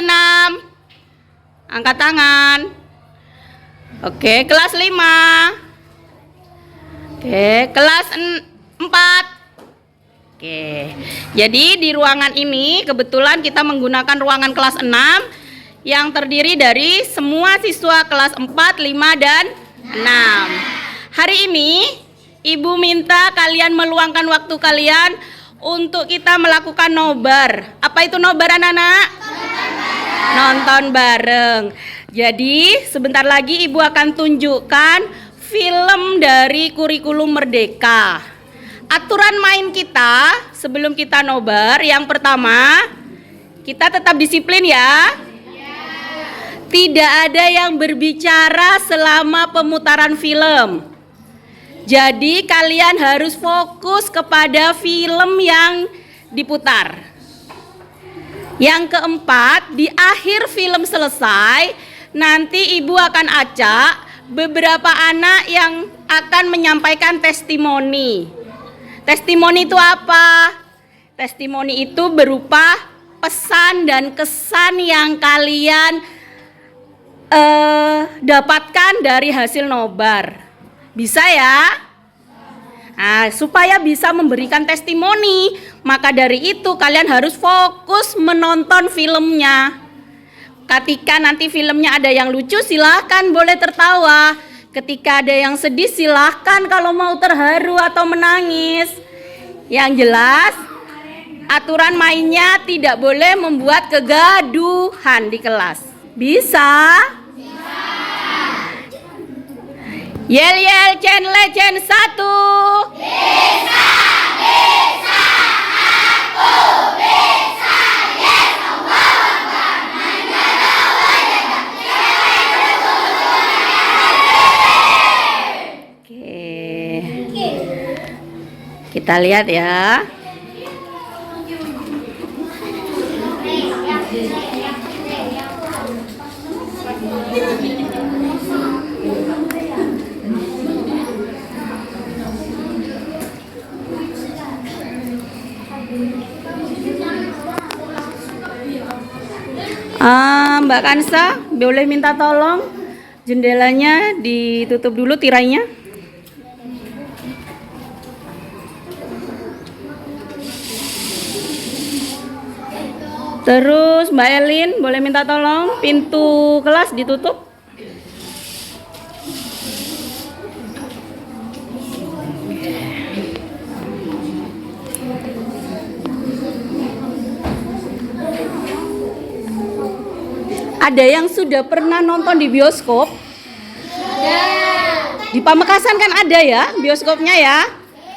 6? Angkat tangan. Oke, kelas 5. Oke, kelas 4. Oke. Jadi di ruangan ini kebetulan kita menggunakan ruangan kelas 6 yang terdiri dari semua siswa kelas 4, 5, dan 6. Hari ini Ibu minta kalian meluangkan waktu kalian untuk kita melakukan nobar. Apa itu nobar, anak-anak? Nonton bareng. Jadi sebentar lagi Ibu akan tunjukkan film dari kurikulum Merdeka. Aturan main kita sebelum kita nobar, yang pertama, kita tetap disiplin ya. Tidak ada yang berbicara selama pemutaran film. Jadi kalian harus fokus kepada film yang diputar. Yang keempat, di akhir film selesai, nanti Ibu akan acak beberapa anak yang akan menyampaikan testimoni. Testimoni itu apa? Testimoni itu berupa pesan dan kesan yang kalian dapatkan dari hasil nobar. Bisa ya? Nah, supaya bisa memberikan testimoni, maka dari itu kalian harus fokus menonton filmnya. Ketika nanti filmnya ada yang lucu, silahkan boleh tertawa. Ketika ada yang sedih, silahkan kalau mau terharu atau menangis. Yang jelas, aturan mainnya tidak boleh membuat kegaduhan di kelas. Bisa? Yel yel cen lecen 1. Bisa, bisa, aku bisa. Yes, Oke. Kita lihat ya. Mbak Kansa, boleh minta tolong jendelanya ditutup dulu tirainya. Terus Mbak Elin, boleh minta tolong pintu kelas ditutup. Ada yang sudah pernah nonton di bioskop? Di Pamekasan kan ada ya bioskopnya ya?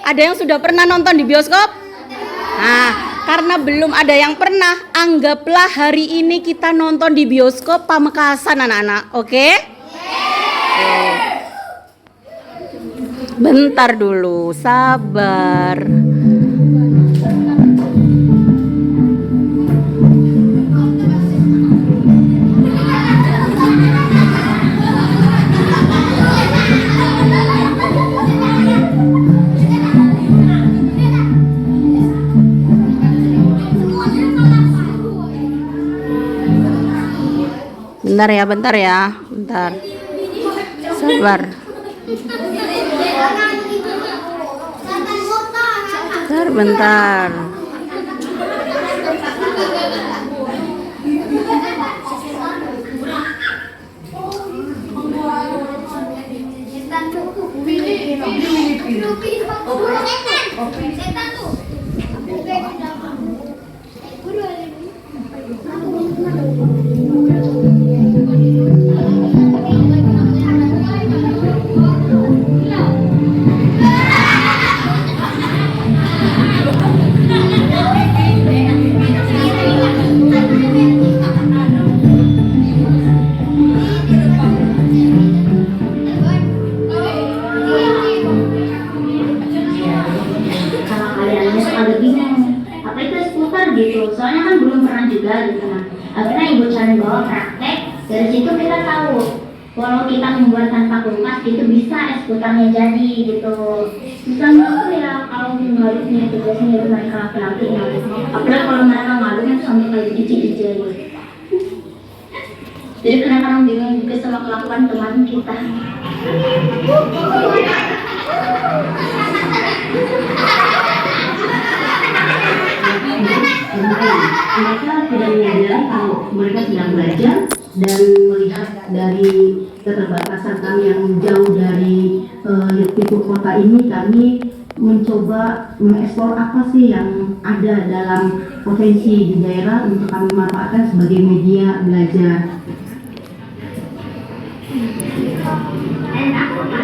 Ada yang sudah pernah nonton di bioskop? Nah, karena belum ada yang pernah, anggaplah hari ini kita nonton di bioskop Pamekasan anak-anak, oke? Bentar dulu, sabar. Bentar ya, bentar. Sabar. Bentar. Gitu, soalnya kan belum pernah juga gitu. Nah, akhirnya ibu cari bawa praktek. Dari situ kita tahu kalau kita membuat tanpa kulkas itu bisa es putarnya jadi gitu. Misalnya tuh ya kalau ngaduknya itu biasanya mereka laki-laki, apalagi kalau mereka ngaduknya tuh sampai kayak DJ gitu. Jadi kadang-kadang bingung juga sama kelakuan teman kita. Mereka tidak menyadari kalau mereka sedang belajar dan melihat dari keterbatasan kami yang jauh dari Pikul kota ini, kami mencoba mengeksplor apa sih yang ada dalam potensi di daerah untuk kami manfaatkan sebagai media belajar.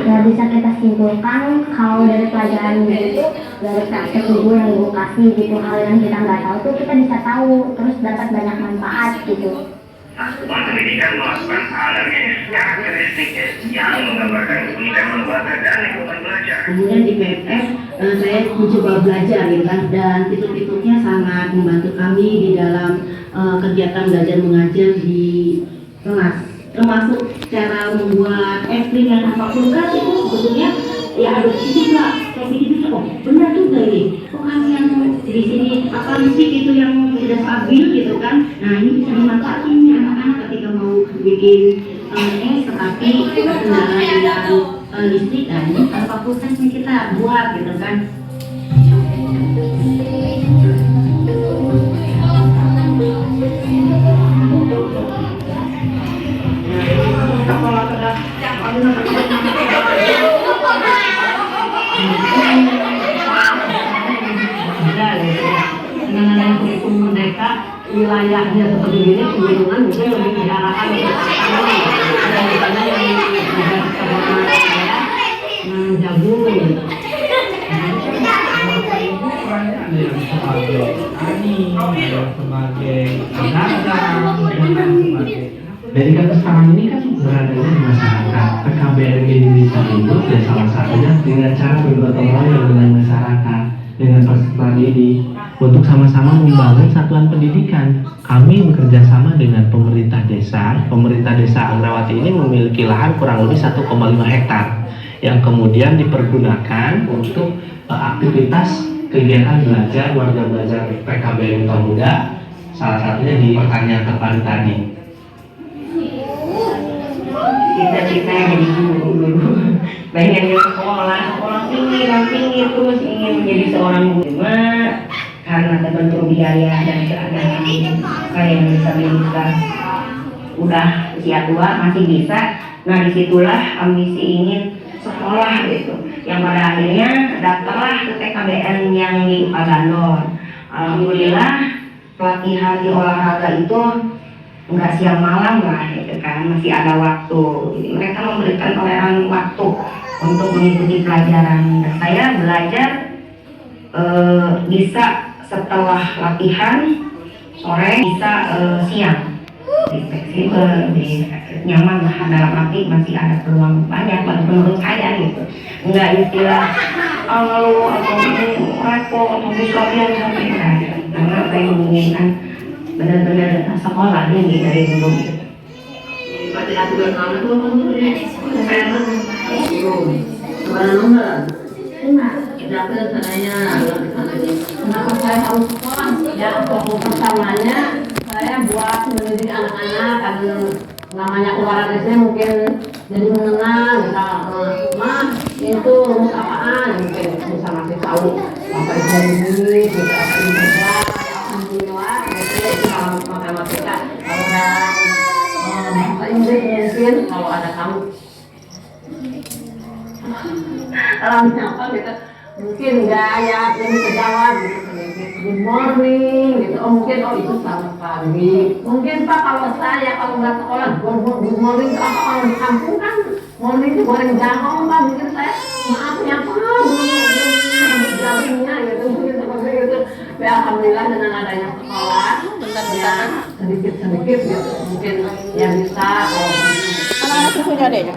Ya bisa kita simpulkan kalau dari pelajaran itu dari praktek ibu yang ibu kasih gitu, hal yang kita nggak tahu tuh kita bisa tahu, terus dapat banyak manfaat gitu. Satuan pendidikan melakukan hal dan karakteristik yang menggambarkan keunikan lembaga dan lingkungan belajar. Kemudian di PFF saya mencoba belajar gitu kan, dan titik-titiknya sangat membantu kami di dalam kegiatan belajar mengajar di kelas, termasuk cara membuat ekstrim dan apapun kan itu sebetulnya ya ada di sini nggak, saya pikir oh benar juga ini, oh kami yang di sini apa musik itu yang tidak stabil gitu kan, nah ini bisa dimanfaatin anak-anak ketika mau bikin tetapi kendala dengan listrik, dan ini apapun kan kita buat gitu kan. Dengan kurikulum merdeka wilayahnya seperti ini, lingkungan mungkin lebih diarahkan ada misalnya yang juga jagung ada yang sebagai tani, ada yang sebagai pedagang, dan lain sebagainya. Dari kata sekarang ini kan berada di masyarakat. PKBM Indonesia itu ya salah satunya dengan cara bergotong royong dengan masyarakat, dengan peserta didik untuk sama-sama membangun satuan pendidikan. Kami bekerja sama dengan pemerintah desa. Pemerintah desa Agrawati ini memiliki lahan kurang lebih 1,5 hektar yang kemudian dipergunakan untuk aktivitas kegiatan belajar warga belajar PKBM Pemuda, salah satunya di pertanian terpadu tadi. Cita-cita jadi guru, pengen sekolah tinggi terus ingin menjadi seorang guru, karena terbentur biaya dan keadaan saya yang disabilitas udah usia tua masih bisa. Nah disitulah ambisi ingin sekolah gitu, yang pada akhirnya daftarlah ke TKBN yang di Pagandon. Alhamdulillah pelatihan di olahraga itu nggak siang malam lah gitu kan, masih ada waktu. Jadi mereka memberikan toleran waktu untuk mengikuti pelajaran, dan saya belajar bisa setelah latihan sore, bisa siang, lebih fleksibel, lebih nyaman lah, dalam arti masih ada peluang banyak menurut saya gitu. Nggak istilah lalu atau repot atau diskorian sampai karena saya menginginkan benar-benar sekolah ini dari dulu. Pada aturan kamu tuh dapat sananya. Kenapa saya harus sekolah? Ya fokus pertamanya saya buat mendidik anak-anak, karena namanya keluarga saya mungkin jadi mengenal, misal mah itu rumus apaan, mungkin bisa masih tahu apa itu ini, bisa apa ini saja. Alhamdulillah, itu kalau matematika, kalau bahasa Inggris mungkin kalau ada kamu apa gitu, mungkin gaya yang bisa jawab gitu, good morning gitu, oh mungkin itu selamat pagi, mungkin Pak kalau saya kalau nggak sekolah good morning itu apa, kalau di kampung kan morning itu goreng jagung Pak, mungkin saya maafnya Pak belum jawabnya gitu, mungkin seperti itu. Ya alhamdulillah dengan adanya sekolah ya sedikit gitu, mungkin yang bisa Anak-anak susunya adanya.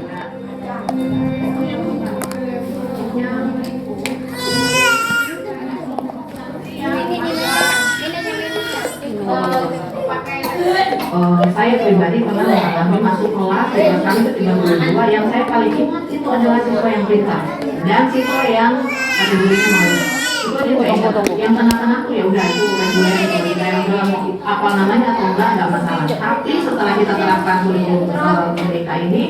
Saya pribadi pernah mengalami masuk kelas kami ke-32, yang saya paling ingat itu adalah siswa yang pintar dan siswa yang kategorinya malu. itu aja saya ingat. Yang tengah-tengah tuh ya udah itu reguler saya udah mau apa namanya atau enggak masalah. Tapi setelah kita terapkan kurikulum merdeka ini,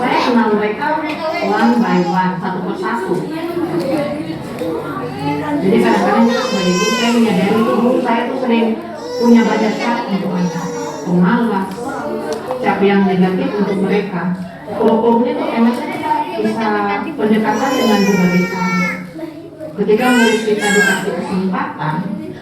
saya kenal mereka one by one, satu persatu. Jadi kadang-kadang kita sebagai ibu saya menyadari itu dulu saya tuh sering punya banyak cap untuk anak, pemalas, cap yang negatif untuk mereka. Kurikulumnya tuh enaknya bisa pendekatan dengan berbagai cara. Ketika murid kita dikasih kesempatan,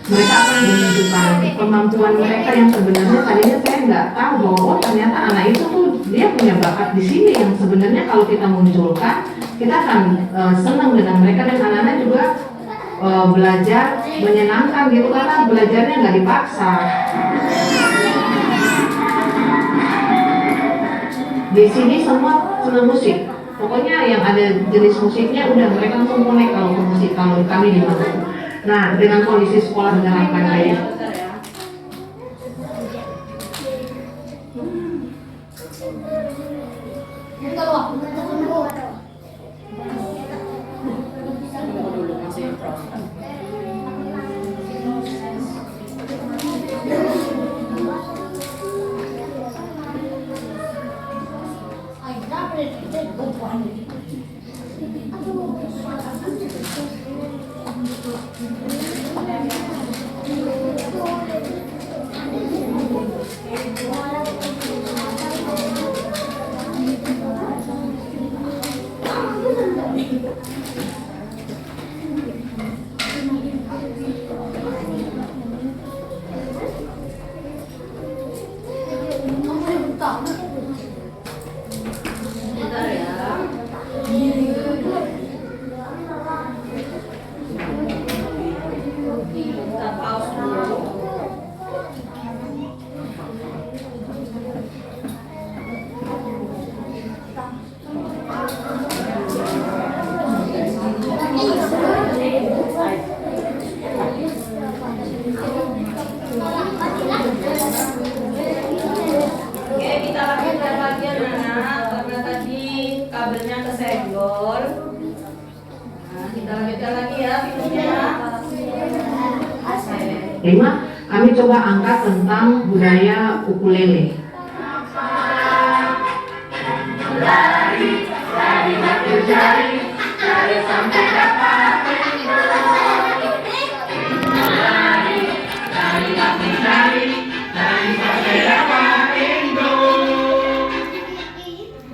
mereka akan menunjukkan kemampuan mereka yang sebenarnya tadinya saya nggak tahu bahwa oh ternyata anak itu tuh dia punya bakat di sini yang sebenarnya kalau kita munculkan kita akan senang dengan mereka dan anak-anak juga belajar menyenangkan gitu karena belajarnya nggak dipaksa. Di sini semua senang musik. Pokoknya yang ada jenis musiknya udah mereka langsung mulai kalau ke musik kalau kami di mana. Nah dengan kondisi sekolah menerapkan kayak kami coba angkat tentang budaya ukulele.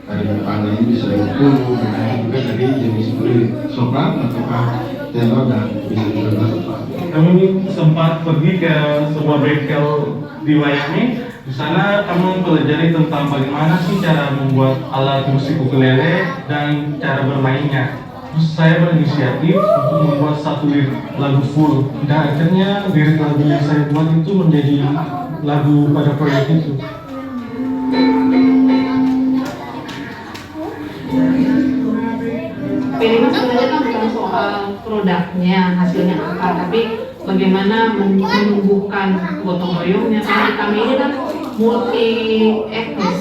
Dari depan ini bisa diukur, juga dari jenis kulit sopran ataukah tenor dan bisa juga sopran. Kami sempat pergi ke sebuah bengkel di Waikme. Di sana kami mempelajari tentang bagaimana sih cara membuat alat musik ukulele dan cara bermainnya. Terus saya berinisiatif untuk membuat satu lirik lagu full. Dan akhirnya lirik lagu yang saya buat itu menjadi lagu pada proyek itu. Pilihan sebenarnya kan bukan soal produknya, hasilnya apa, tapi bagaimana menumbuhkan gotong royongnya. Karena kami ini kan multi etnis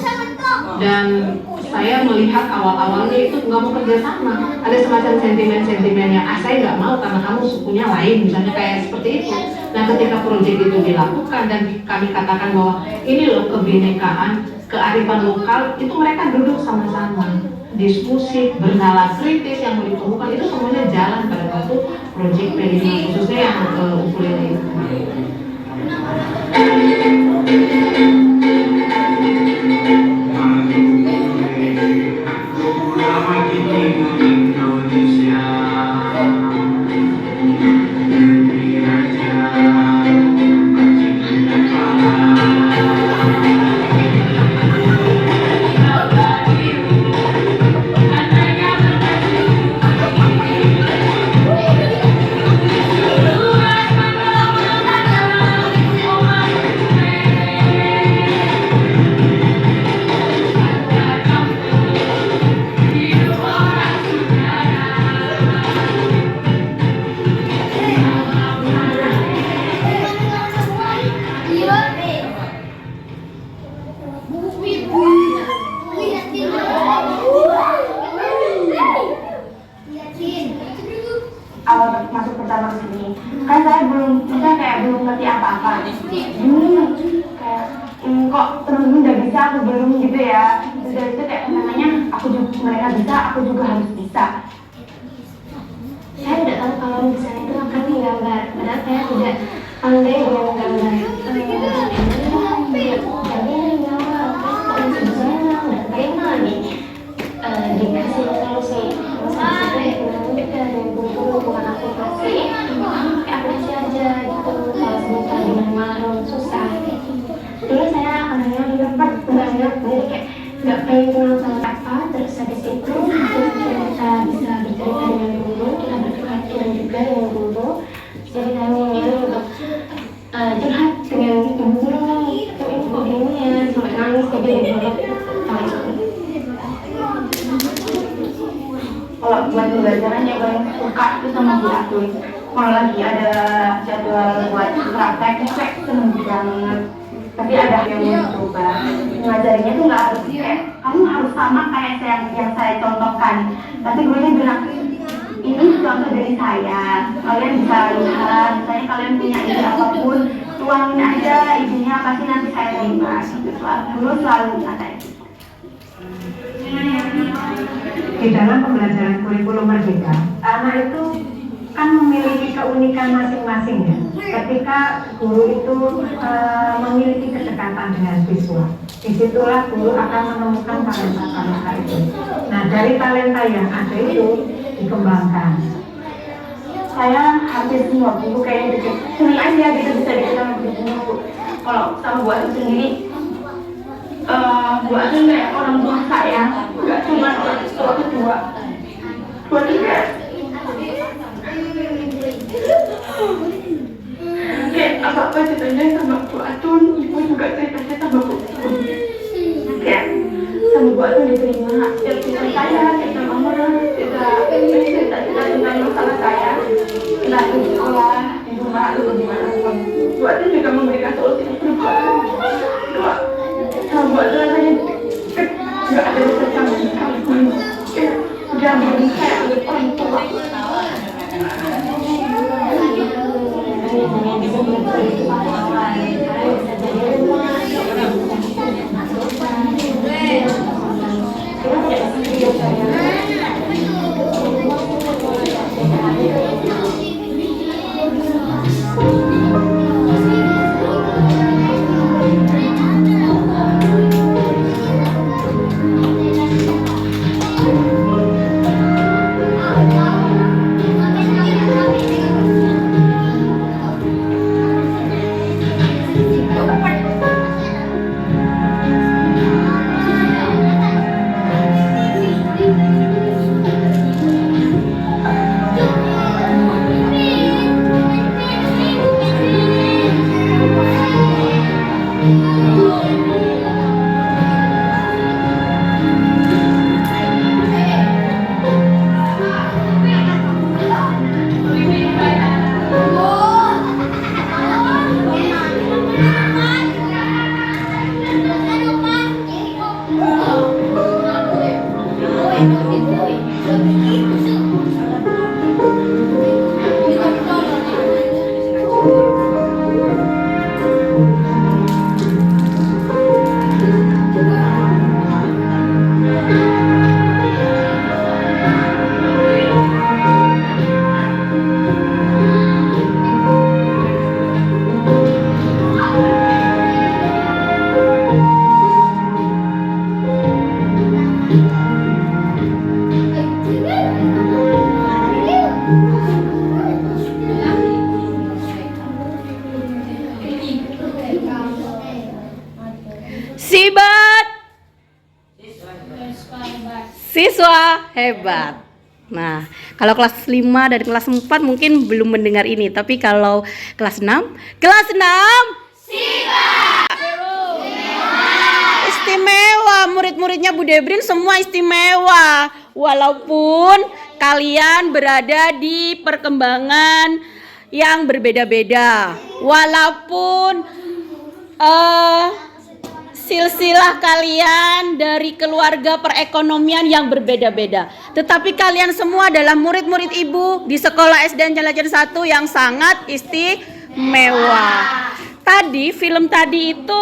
dan saya melihat awal-awalnya itu nggak mau kerjasama. Ada semacam sentimen-sentimen yang saya nggak mau karena kamu sukunya lain, misalnya kayak seperti itu. Nah ketika proyek itu dilakukan dan kami katakan bahwa ini loh kebinekaan, kearifan lokal, itu mereka duduk sama-sama diskusi, bernalar kritis yang ditemukan itu semuanya jalan pada waktu proyek P5 khususnya yang ukulele itu. awal masuk pertama ke sini kan saya belum, misalnya kayak belum ngerti apa-apa kayak kok temen-temen udah bisa, aku belum gitu ya. Udah itu kayak namanya mereka bisa, aku juga harus bisa. Saya tidak tahu kalau misalnya itu akan menggambar, padahal saya tidak pandai dengan menggambar. Jadi menggambar, terus kok bisa senang dan bagaimana nih dikasih solusi. Misalnya kita dari buku bukan aplikasi, pakai aplikasi aja gitu. Kalau sebentar dengan malam susah. Dulu saya anaknya dapat banyak, jadi kayak nggak pengen kenal sama apa. Terus habis itu kita bisa bercerita dengan guru, kita berkehatian juga dengan guru. Jadi saya memilih untuk curhat dengan ibu guru, ibu begini ya, sampai nangis jadi dibolak Kalau buat pembelajaran yang paling suka itu sama Bu Atun. Kalau lagi ada jadwal buat praktek, itu kayak seneng banget. Tapi ada yang mau coba ngajarinya tuh nggak harus kayak kamu harus sama kayak yang saya contohkan. Tapi gurunya bilang ini contoh dari saya, kalian bisa lihat, misalnya kalian punya ide apapun, tuangin aja idenya, pasti nanti saya terima. Dulu selalu kata itu. Di dalam pembelajaran kurikulum merdeka, anak itu kan memiliki keunikan masing-masing ya. Ketika guru itu memiliki kedekatan dengan siswa, disitulah guru akan menemukan talenta-talenta itu. Nah, dari talenta yang ada itu dikembangkan. Saya hampir semua guru kayak gitu, senang aja gitu bisa dikasih sama guru. Kalau sama Bu Atun sendiri, Bu Atun kayak orang tua saya, nggak cuma orang tua kedua. Bu Atun kayak apa-apa ceritanya sama Bu Atun, ibu juga ceritanya sama Bu Atun. Kayak sama Bu Atun diterima, cerita saya, cerita mama, cerita tentang masalah saya, entah di sekolah, di rumah, atau gimana pun. Bu Atun juga memberikan solusi itu juga. Sama Bu Atun rasanya nggak ada rasa sama sekali pun. Udah begini kayak orang tua. Sibat. Siswa hebat. Nah, kalau kelas 5 dan kelas 4 mungkin belum mendengar ini, tapi kalau kelas 6 istimewa, murid-muridnya Bu Debrin semua istimewa. Walaupun kalian berada di perkembangan yang berbeda-beda. Walaupun silsilah kalian dari keluarga perekonomian yang berbeda-beda. Tetapi kalian semua adalah murid-murid ibu di sekolah SDN Jalajan 1 yang sangat istimewa. Tadi, film tadi itu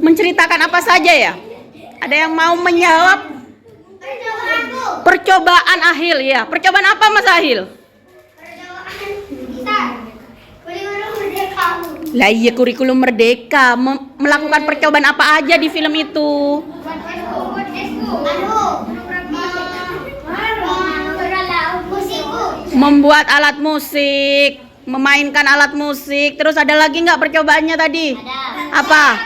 menceritakan apa saja ya? Ada yang mau menjawab? Percobaan Ahil ya. Percobaan apa Mas Ahil? Lah iya, kurikulum merdeka. Melakukan percobaan apa aja di film itu? Membuat alat musik, memainkan alat musik. Terus ada lagi nggak percobaannya tadi? Apa?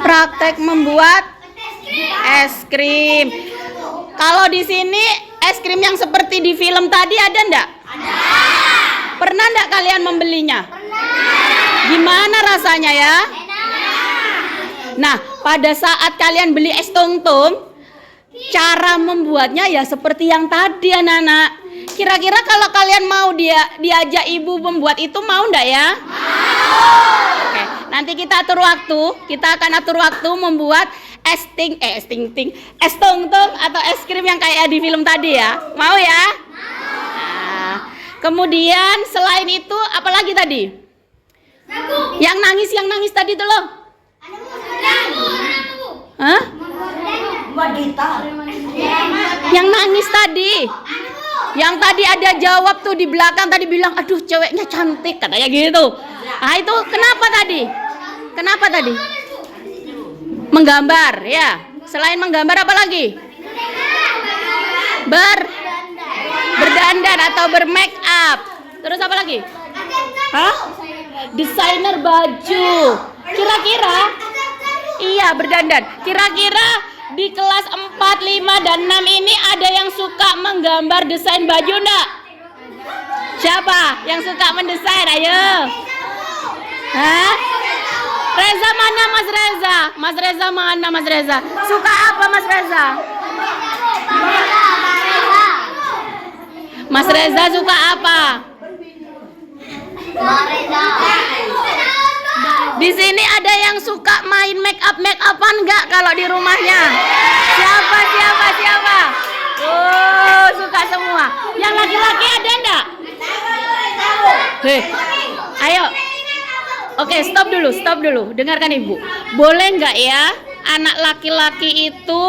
Praktek membuat es krim. Kalau di sini es krim yang seperti di film tadi ada ndak? Ada. Pernah ndak kalian membelinya? Pernah. Gimana rasanya ya? Enak. Nah, pada saat kalian beli es tong-tong, cara membuatnya ya seperti yang tadi anak-anak. Kira-kira kalau kalian mau diajak ibu membuat itu mau ndak ya? Mau. Oke, nanti kita atur waktu. Kita akan atur waktu membuat es tong-tong atau es krim yang kayak di film tadi ya. Mau ya? Nah, kemudian selain itu apa lagi tadi? Yang nangis tadi tuh loh. Hah? Yang nangis tadi. Yang tadi ada jawab tuh di belakang tadi bilang, aduh ceweknya cantik katanya gitu. Ah itu kenapa tadi? Kenapa tadi? Menggambar ya. Selain menggambar apa lagi? Berdandan atau bermake up. Terus apa lagi? Hah? Desainer baju. Kira-kira? Iya, berdandan. Kira-kira di kelas 4, 5, dan 6 ini ada yang suka menggambar desain baju enggak? Siapa yang suka mendesain? Ayo. Hah? Reza mana Mas Reza? Mas Reza mana Mas Reza? Suka apa Mas Reza? Mas Reza suka apa? Di sini ada yang suka main make upan enggak kalau di rumahnya? Siapa? Oh, suka semua. Yang laki-laki ada enggak? Ayo. Oke, stop dulu. Dengarkan Ibu. Boleh nggak ya anak laki-laki itu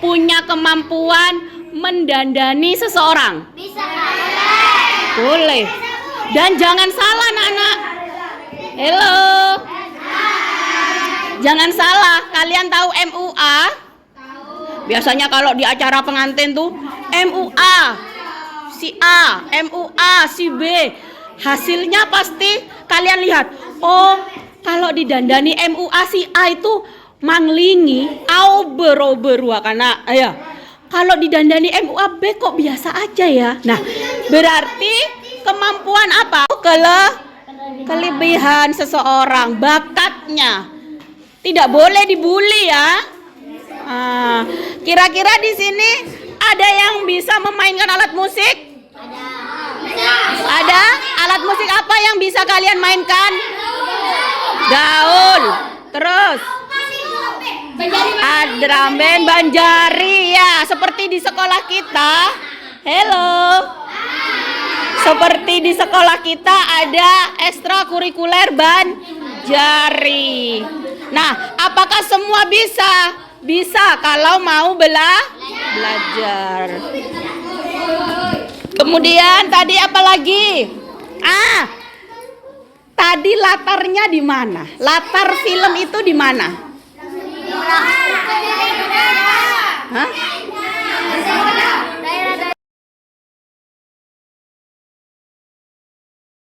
punya kemampuan mendandani seseorang? Bisa. Boleh. Dan jangan salah anak-anak. Halo. Jangan salah. Kalian tahu MUA? Biasanya kalau di acara pengantin tuh MUA si A, MUA si B. Hasilnya pasti kalian lihat. Oh, kalau didandani MUA si A itu manglingi, au beroberu karena ya. Kalau didandani MUA B kok biasa aja ya. Nah, berarti kemampuan apa? Kelebihan seseorang, bakatnya. Tidak boleh dibully ya. Kira-kira di sini ada yang bisa memainkan alat musik? Ada? Alat musik apa yang bisa kalian mainkan? Gaul. Terus? Drum band, banjari ya, seperti di sekolah kita. Hello. Seperti di sekolah kita ada ekstrakurikuler banjari. Nah, apakah semua bisa? Bisa kalau mau belajar. Kemudian tadi apa lagi? Tadi latarnya di mana? Latar film itu di mana?